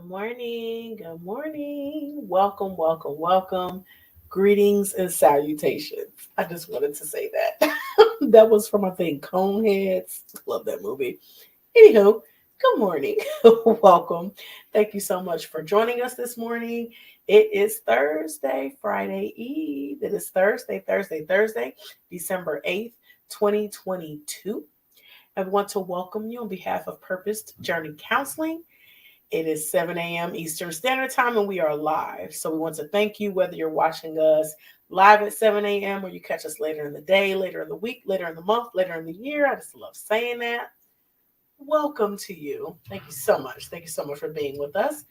morning. Good morning. Welcome, welcome, welcome. Greetings and salutations. I just wanted to say that. That was from, I think, Coneheads. Love that movie. Anywho, good morning. Welcome. Thank you so much for joining us this morning. It is Thursday, Friday Eve. It is Thursday, December 8th, 2022. I want to welcome you on behalf of Purposed Journey Counseling. It is 7 a.m. Eastern Standard Time, and we are live. So we want to thank you, whether you're watching us live at 7 a.m. or you catch us later in the day, later in the week, later in the month, later in the year. I just love saying that. Welcome to you. Thank you so much. Thank you so much for being with us.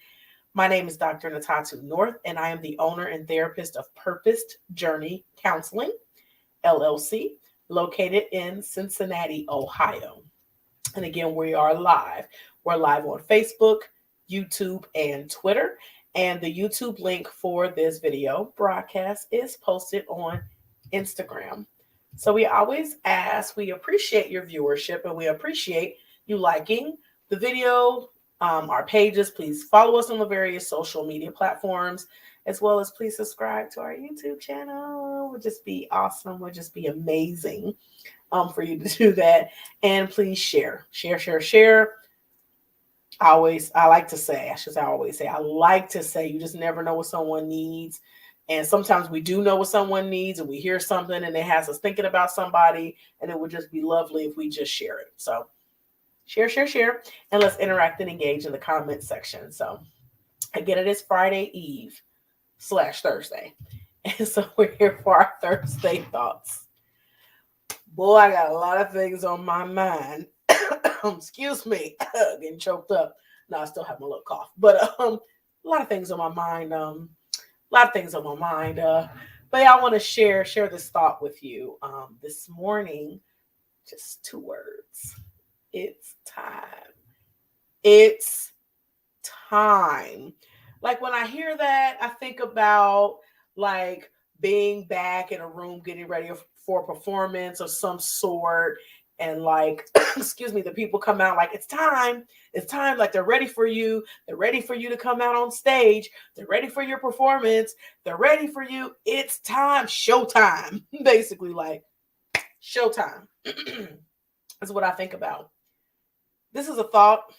My name is Dr. Natatu North, and I am the owner and therapist of Purposed Journey Counseling, LLC, located in Cincinnati, Ohio. And again, we are live. We're live on Facebook, YouTube, and Twitter. And the YouTube link for this video broadcast is posted on Instagram. So we always ask, we appreciate your viewership and we appreciate you liking the video, our pages. Please follow us on the various social media platforms, as well as please subscribe to our YouTube channel. It would just be awesome. It would just be amazing for you to do that. And please share. I like to say, you just never know what someone needs. And sometimes we do know what someone needs and we hear something and it has us thinking about somebody, and it would just be lovely if we just share it. So share, and let's interact and engage in the comment section. So again, it is Friday Eve / Thursday. And so we're here for our Thursday thoughts. Boy, I got a lot of things on my mind. Excuse me, getting choked up. No, I still have my little cough, but a lot of things on my mind. But yeah, I want to share this thought with you this morning. Just 2 words. It's time. It's time. Like when I hear that, I think about like being back in a room getting ready for a performance of some sort. And like, excuse me, the people come out like, it's time, like they're ready for you. They're ready for you to come out on stage. They're ready for your performance. They're ready for you. It's time, showtime, basically like showtime. That's what I think about. This is a thought,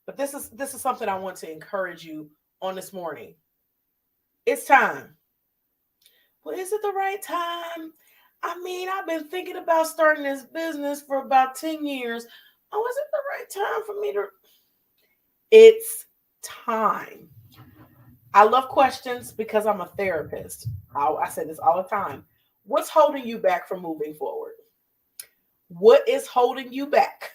but this is something I want to encourage you on this morning. It's time. Well, is it the right time? I mean, I've been thinking about starting this business for about 10 years. Oh, is it the right time for me to? It's time. I love questions because I'm a therapist. I say this all the time. What's holding you back from moving forward? What is holding you back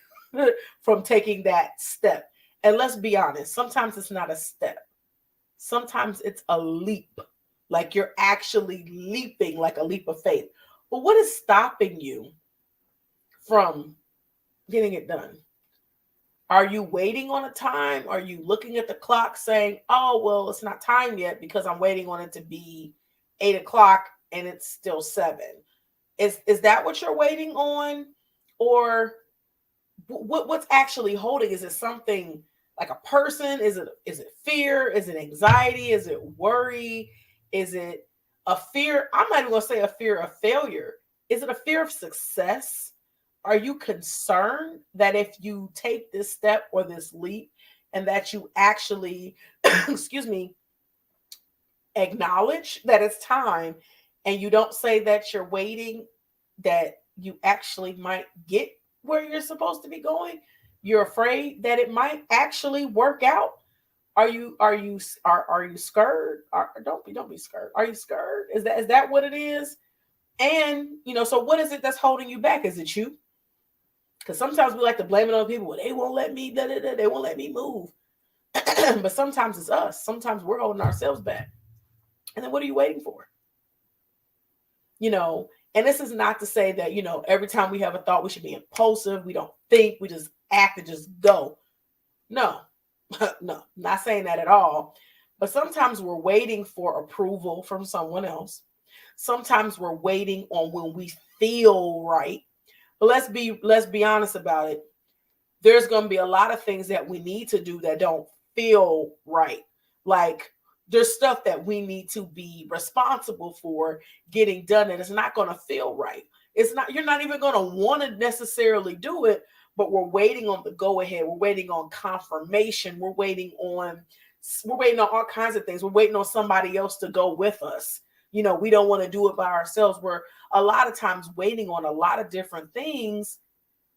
from taking that step? And let's be honest, sometimes it's not a step. Sometimes it's a leap. Like you're actually leaping, like a leap of faith. But what is stopping you from getting it done? Are you waiting on a time? Are you looking at the clock saying, oh, well, it's not time yet because I'm waiting on it to be 8 o'clock and it's still 7? Is that what you're waiting on? Or what's actually holding? Is it something like a person? Is it fear? Is it anxiety? Is it worry? Is it a fear? I'm not even going to say a fear of failure. Is it a fear of success? Are you concerned that if you take this step or this leap and that you actually, excuse me, acknowledge that it's time and you don't say that you're waiting, that you actually might get where you're supposed to be going? You're afraid that it might actually work out. Are you scared? Don't be scared. Are you scared? Is that what it is? And so what is it that's holding you back? Is it you? Because sometimes we like to blame it on people. Well, they won't let me. They won't let me move. But sometimes it's us. Sometimes we're holding ourselves back. And then what are you waiting for? And this is not to say that every time we have a thought we should be impulsive. We don't think. We just act and just go. No. No, not saying that at all. But sometimes we're waiting for approval from someone else. Sometimes we're waiting on when we feel right. But let's be honest about it. There's going to be a lot of things that we need to do that don't feel right. Like there's stuff that we need to be responsible for getting done, and it's not going to feel right. It's not, you're not even going to want to necessarily do it, but we're waiting on the go ahead. We're waiting on confirmation. We're waiting on all kinds of things. We're waiting on somebody else to go with us. You know, we don't want to do it by ourselves. We're a lot of times waiting on a lot of different things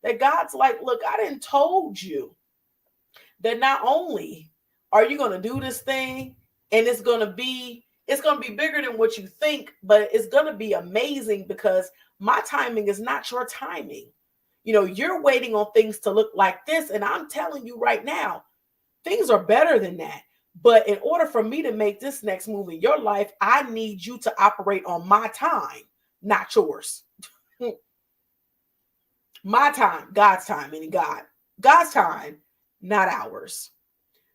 that God's like, look, I didn't told you that not only are you going to do this thing and it's going to be bigger than what you think, but it's going to be amazing because my timing is not your timing. You know, you're waiting on things to look like this. And I'm telling you right now, things are better than that. But in order for me to make this next move in your life, I need you to operate on my time, not yours. My time, God's time, meaning God's time, not ours.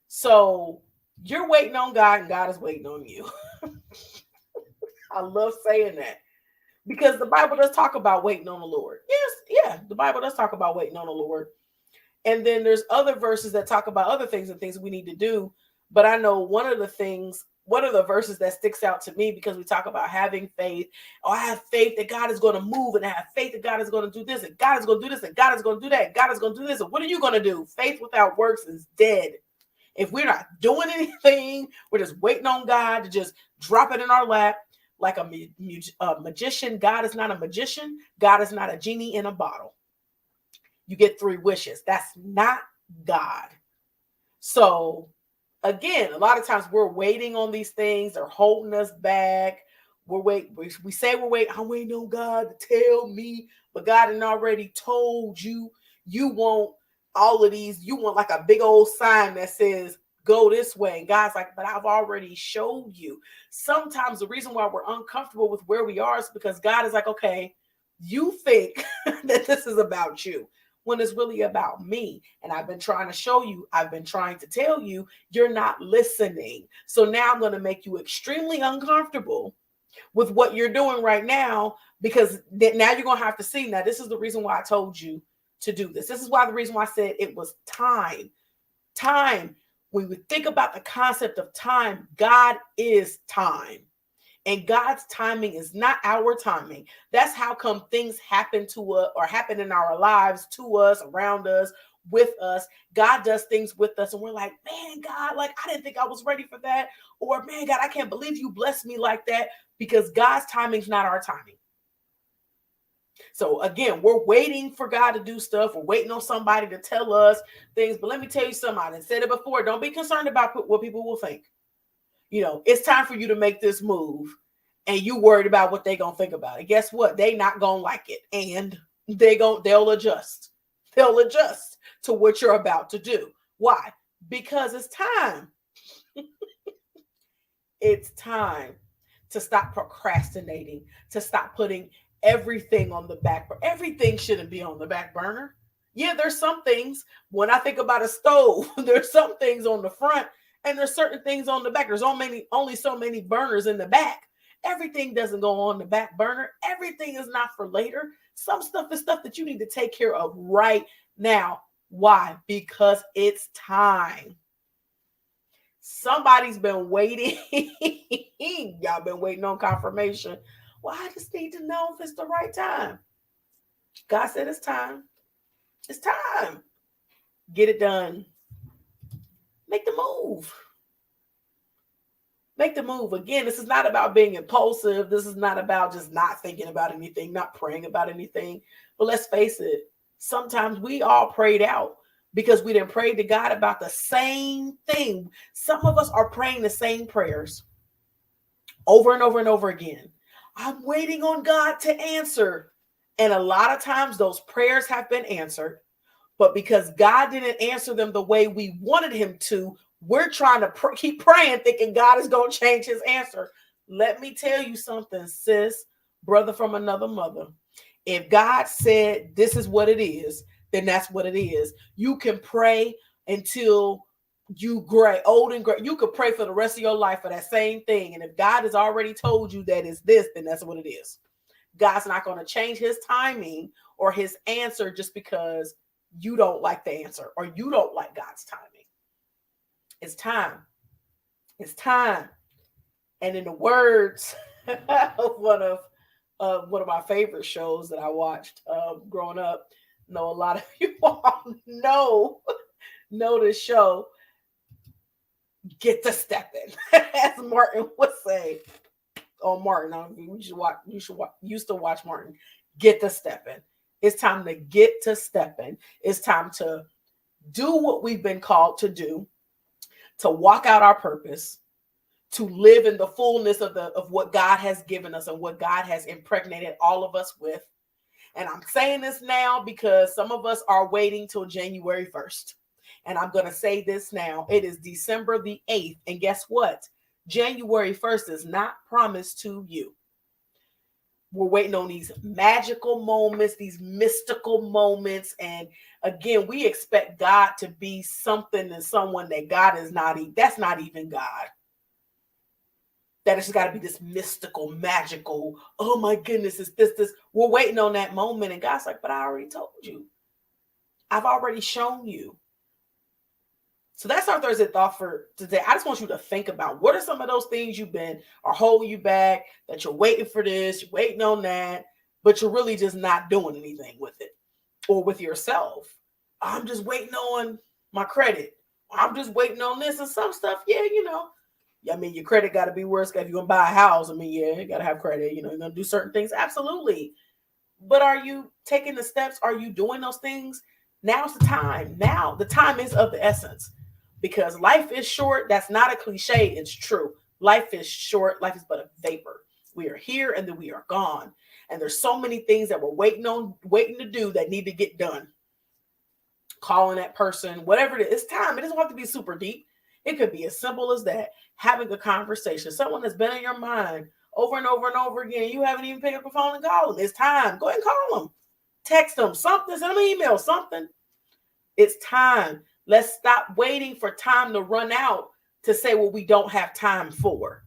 So you're waiting on God and God is waiting on you. I love saying that because the Bible does talk about waiting on the Lord. Yes, yeah, the Bible does talk about waiting on the Lord. And then there's other verses that talk about other things and things we need to do. But I know one of the verses that sticks out to me, because we talk about having faith. Oh, I have faith that God is going to move, and I have faith that God is going to do this, and God is going to do this, and God is going to do that, and God is going to do this. And what are you going to do? Faith without works is dead. If we're not doing anything, we're just waiting on God to just drop it in our lap like a magician. God is not a magician. God is not a genie in a bottle. You get 3 wishes. That's not God. So again, a lot of times we're waiting on these things. They're holding us back. We say we're waiting. I'm waiting on God to tell me, but God had already told you. You want all of these. You want like a big old sign that says, go this way. And God's like, but I've already showed you. Sometimes the reason why we're uncomfortable with where we are is because God is like, okay, you think that this is about you, when it's really about me. And I've been trying to show you, I've been trying to tell you, you're not listening. So now I'm going to make you extremely uncomfortable with what you're doing right now, because now you're going to have to see. Now, this is the reason why I told you to do this. This is why the reason why I said it was time. Time. When we think about the concept of time, God is time. And God's timing is not our timing. That's how come things happen to us or happen in our lives, to us, around us, with us. God does things with us and we're like, man, God, like I didn't think I was ready for that. Or man, God, I can't believe you blessed me like that, because God's timing is not our timing. So again, we're waiting for God to do stuff. We're waiting on somebody to tell us things. But let me tell you something. I said it before. Don't be concerned about what people will think. You know, it's time for you to make this move, and you worried about what they're going to think about it. Guess what? They not going to like it, and they'll adjust. They'll adjust to what you're about to do. Why? Because it's time. It's time to stop procrastinating, to stop putting everything on the back burner. Everything shouldn't be on the back burner. Yeah, there's some things. When I think about a stove, there's some things on the front, and there's certain things on the back. There's only so many burners in the back. Everything doesn't go on the back burner. Everything is not for later. Some stuff is stuff that you need to take care of right now. Why? Because it's time. Somebody's been waiting. Y'all been waiting on confirmation. Well, I just need to know if it's the right time. God said it's time. It's time. Get it done. Make the move. Make the move. Again, this is not about being impulsive. This is not about just not thinking about anything, not praying about anything. But let's face it, sometimes we all prayed out because we didn't pray to God about the same thing. Some of us are praying the same prayers over and over and over again. I'm waiting on God to answer. And a lot of times those prayers have been answered, but because God didn't answer them the way we wanted him to, we're trying to keep praying, thinking God is going to change his answer. Let me tell you something, sis, brother from another mother. If God said this is what it is, then that's what it is. You can pray until you gray, old and gray. You could pray for the rest of your life for that same thing. And if God has already told you that it's this, then that's what it is. God's not going to change his timing or his answer just because you don't like the answer or you don't like God's timing. It's time. It's time. And in the words of one of my favorite shows that I watched growing up, know a lot of you all know this show. Get to stepping, as Martin would say. Oh, Martin, used to watch Martin. Get to stepping. It's time to get to stepping. It's time to do what we've been called to do, to walk out our purpose, to live in the fullness of what God has given us and what God has impregnated all of us with. And I'm saying this now because some of us are waiting till January 1st. And I'm going to say this now. It is December the 8th. And guess what? January 1st is not promised to you. We're waiting on these magical moments, these mystical moments. And again, we expect God to be something and someone that God is not. That's not even God. That it's got to be this mystical, magical, oh my goodness, it's this. We're waiting on that moment. And God's like, but I already told you. I've already shown you. So that's our Thursday thought for today. I just want you to think about what are some of those things are holding you back, that you're waiting for this, you're waiting on that, but you're really just not doing anything with it or with yourself. I'm just waiting on my credit. I'm just waiting on this and some stuff. Yeah, I mean, your credit got to be worse. If you're going to buy a house, I mean, yeah, you got to have credit. You're going to do certain things. Absolutely. But are you taking the steps? Are you doing those things? Now's the time. Now, the time is of the essence. Because life is short. That's not a cliche. It's true. Life is short. Life is but a vapor. We are here and then we are gone. And there's so many things that we're waiting to do that need to get done. Calling that person, whatever it is, it's time. It doesn't have to be super deep. It could be as simple as that. Having a conversation. Someone that's been in your mind over and over and over again. You haven't even picked up the phone and called them. It's time. Go ahead and call them. Text them. Something. Send them an email. Something. It's time. Let's stop waiting for time to run out to say what we don't have time for.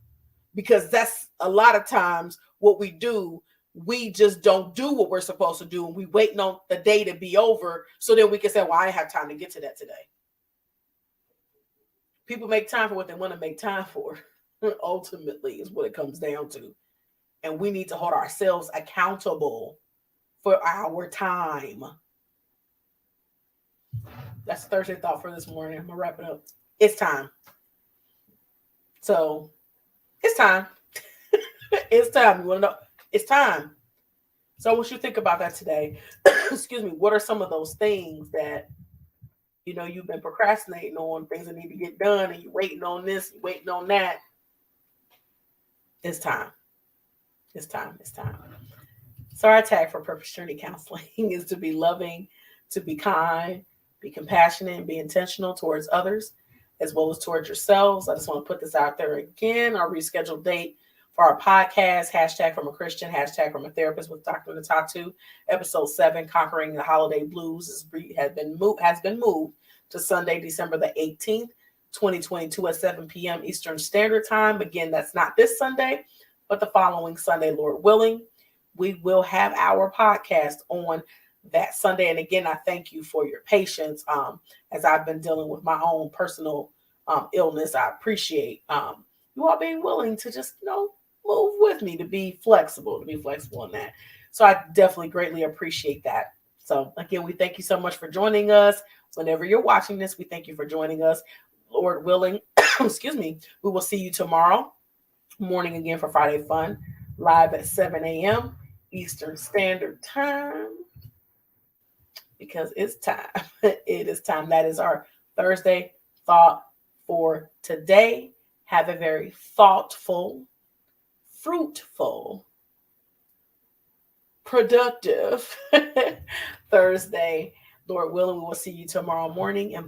Because that's a lot of times what we do. We just don't do what we're supposed to do. And we waiting on the day to be over so then we can say, well, I didn't have time to get to that today. People make time for what they want to make time for. Ultimately is what it comes down to. And we need to hold ourselves accountable for our time. That's Thursday thought for this morning. I'm going to wrap it up. It's time. So, it's time. It's time. You want to know? It's time. So, I want you to think about that today. Excuse me. What are some of those things that, you've been procrastinating on, things that need to get done, and you're waiting on this, you're waiting on that? It's time. It's time. It's time. So, our tag for Purpose Journey Counseling is to be loving, to be kind, be compassionate, and be intentional towards others as well as towards yourselves. I just want to put this out there again. Our rescheduled date for our podcast, hashtag from a Christian, hashtag from a therapist with Dr. Natatu, episode 7, Conquering the Holiday Blues, has been moved to Sunday, December the 18th, 2022 at 7 p.m. Eastern Standard Time. Again, that's not this Sunday, but the following Sunday, Lord willing. We will have our podcast on that Sunday. And again, I thank you for your patience as I've been dealing with my own personal illness. I appreciate you all being willing to just, move with me, to be flexible in that. So I definitely greatly appreciate that. So again, we thank you so much for joining us. Whenever you're watching this, we thank you for joining us. Lord willing, excuse me, we will see you tomorrow morning again for Friday Fun, live at 7 a.m. Eastern Standard Time. Because it's time. It is time. That is our Thursday thought for today. Have a very thoughtful, fruitful, productive Thursday. Lord willing, we will see you tomorrow morning. And